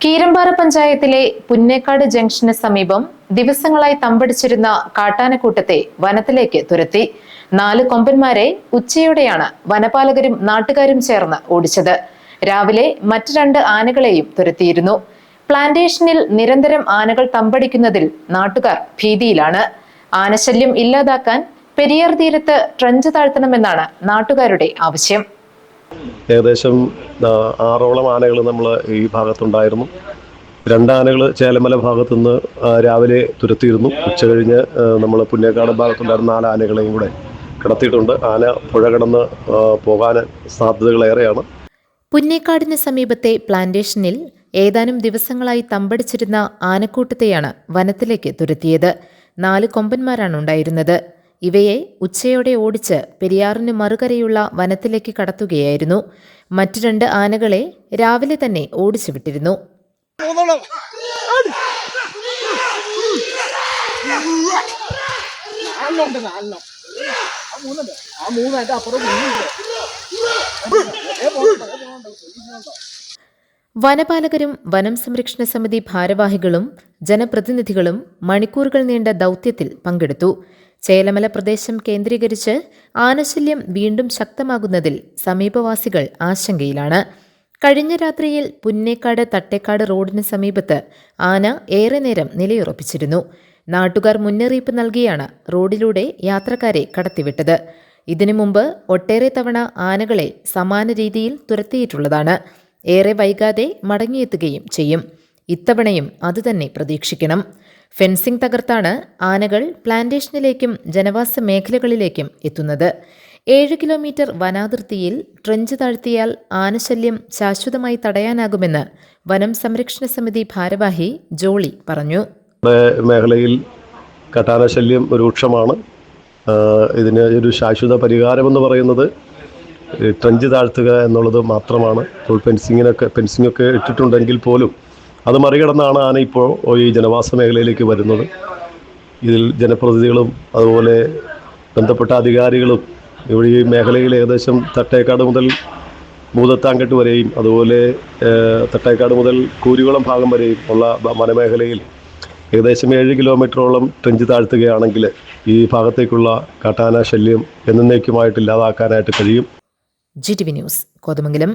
കീരമ്പാറ പഞ്ചായത്തിലെ പുന്നേക്കാട് ജംഗ്ഷന് സമീപം ദിവസങ്ങളായി തമ്പടിച്ചിരുന്ന കാട്ടാനക്കൂട്ടത്തെ വനത്തിലേക്ക് തുരത്തി. 4 കൊമ്പന്മാരെ ഉച്ചയോടെയാണ് വനപാലകരും നാട്ടുകാരും ചേർന്ന് ഓടിച്ചത്. രാവിലെ മറ്റ് 2 ആനകളെയും തുരത്തിയിരുന്നു. പ്ലാന്റേഷനിൽ നിരന്തരം ആനകൾ തമ്പടിക്കുന്നതിൽ നാട്ടുകാർ ഭീതിയിലാണ്. ആനശല്യം ഇല്ലാതാക്കാൻ പെരിയാർ തീരത്ത് ട്രഞ്ച് താഴ്ത്തണമെന്നാണ് നാട്ടുകാരുടെ ആവശ്യം. ഏകദേശം 6ഓളം ആനകൾ നമ്മൾ ഈ ഭാഗത്തുണ്ടായിരുന്നു. 2 ആനകൾ ചേലമല ഭാഗത്തുനിന്ന് രാവിലെ തുരത്തിയിരുന്നു. ഉച്ച കഴിഞ്ഞ് നമ്മൾ പുന്നേക്കാട് ഭാഗത്തുണ്ടായിരുന്ന 4 ആനകളെയും കൂടെ കിടത്തിയിട്ടുണ്ട്. ആന പുഴ കടന്ന് പോകാൻ സാധ്യതകളേറെയാണ്. പുന്നേക്കാടിന് സമീപത്തെ പ്ലാന്റേഷനിൽ ഏതാനും ദിവസങ്ങളായി തമ്പടിച്ചിരുന്ന ആനക്കൂട്ടത്തെയാണ് വനത്തിലേക്ക് തുരത്തിയത്. 4 കൊമ്പന്മാരാണ് ഉണ്ടായിരുന്നത്. ഇവയെ ഉച്ചയോടെ ഓടിച്ച് പെരിയാറിന് മറുകരയുള്ള വനത്തിലേക്ക് കടത്തുകയായിരുന്നു. മറ്റ് 2 ആനകളെ രാവിലെ തന്നെ ഓടിച്ചു വിട്ടിരുന്നു. വനപാലകരും വനം സംരക്ഷണ സമിതി ഭാരവാഹികളും ജനപ്രതിനിധികളും മണിക്കൂറുകൾ നീണ്ട ദൗത്യത്തിൽ പങ്കെടുത്തു. ചേലമല പ്രദേശം കേന്ദ്രീകരിച്ച് ആനശല്യം വീണ്ടും ശക്തമാകുന്നതിൽ സമീപവാസികൾ ആശങ്കയിലാണ്. കഴിഞ്ഞ രാത്രിയിൽ പുന്നേക്കാട് തട്ടേക്കാട് റോഡിന് സമീപത്ത് ആന ഏറെ നേരം നിലയുറപ്പിച്ചിരുന്നു. നാട്ടുകാർ മുന്നറിയിപ്പ് നൽകിയാണ് റോഡിലൂടെ യാത്രക്കാരെ കടത്തിവിട്ടത്. ഇതിനു മുമ്പ് ഒട്ടേറെ തവണ ആനകളെ സമാന രീതിയിൽ തുരത്തിയിട്ടുള്ളതാണ്. ഏറെ വൈകാതെ മടങ്ങിയെത്തുകയും ചെയ്യും. ഇത്തവണയും അതുതന്നെ പ്രതീക്ഷിക്കണം. ഫെൻസിംഗ് തകർത്താണ് ആനകൾ പ്ലാന്റേഷനിലേക്കും ജനവാസ മേഖലകളിലേക്കും എത്തുന്നത്. 7 കിലോമീറ്റർ വനാതിർത്തിയിൽ ട്രഞ്ച് താഴ്ത്തിയാൽ ആനശല്യം ശാശ്വതമായി തടയാനാകുമെന്ന് വനം സംരക്ഷണ സമിതി ഭാരവാഹി ജോളി പറഞ്ഞു. മേഖലയിൽ കാട്ടാനശല്യം രൂക്ഷമാണ്. ഇതിന് ഒരു ശാശ്വത പരിഹാരമെന്ന് പറയുന്നത് ട്രഞ്ച് താഴ്ത്തുക എന്നുള്ളത് മാത്രമാണ്. ഇപ്പോൾ ഫെൻസിങ്ങൊക്കെ ഇട്ടിട്ടുണ്ടെങ്കിൽ പോലും അത് മറികടന്നാണ് ആന ഇപ്പോൾ ഈ ജനവാസ മേഖലയിലേക്ക് വരുന്നത്. ഇതിൽ ജനപ്രതിനിധികളും അതുപോലെ ബന്ധപ്പെട്ട അധികാരികളും ഇവിടെ ഈ മേഖലയിൽ ഏകദേശം തട്ടേക്കാട് മുതൽ ഭൂതത്താങ്കെട്ട് വരെയും അതുപോലെ തട്ടേക്കാട് മുതൽ കൂരികുളം ഭാഗം വരെയും ഉള്ള വനമേഖലയിൽ ഏകദേശം 7 കിലോമീറ്ററോളം ട്രഞ്ച് താഴ്ത്തുകയാണെങ്കിൽ ഈ ഭാഗത്തേക്കുള്ള കാട്ടാന ശല്യം എന്നേക്കുമായിട്ട് ഇല്ലാതാക്കാനായിട്ട് കഴിയും. GTV news, Kothamangalam.